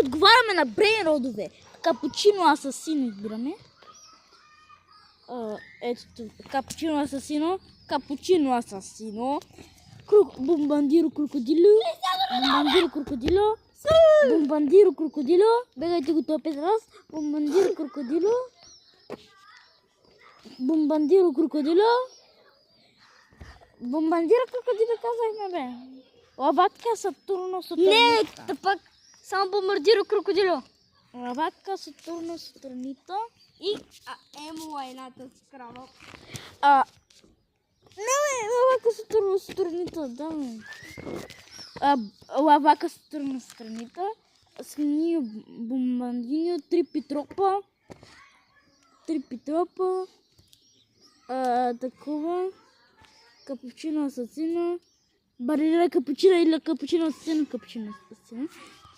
отговаряме на брейн родове. Капучино асасино избираме. Ето, капучино асасино. Капучино асасино. Бомбандиро крокодило. Бомбандиро крокодило. Бомбандиро крокодило. Бегайте го това 5 раз. Бомбандиро крокодило. Бомбандиро крокодило. Бомбандиро крокодило казахме, бе. Лаватка Сатурно Сатурнита. Не, пък само бомбардиро крокодило. Лаватка Сатурно Сатурнита. И емула едната скрава. Не, лавака Сатурно Сатурнита, да, бе. Лавака Сатурно Сатурнита. Слинio бомбандинio, 3 питропа. 3 питропа. Такова. Капучино асасино. Бариле капучино или капучино асасино. Капучино асасино.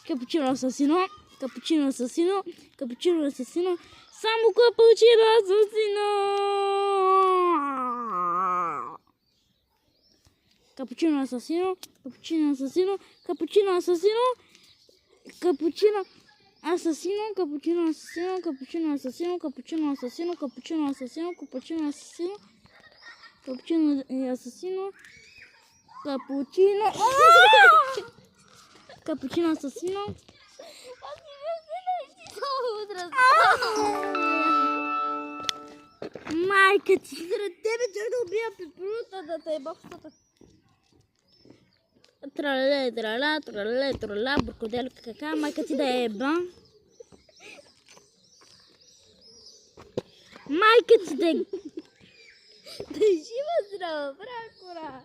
Капучино асасино. Капучино асасино. Капучино асасино. Само капучино асасино. Капучино асасино. Капучино асасино. Капучино асасино. Капучино асасино. Капучино асасино. Капучино асасино. Капучино асасино. Капучино асасино. Капучино асасино. Капучино асасино. Капучино. Капучино асасино. Майка ти, заради тебе чак да убия пепелута, да те еба в устата. Трале, трала, трале, трала, буркодело, кака, майка ти да еба. Майка ти да е... Да е жива здрава, бракора.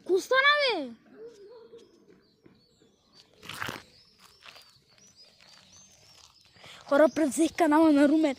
Ко стана, бе? Хора, превзех канала на Румен.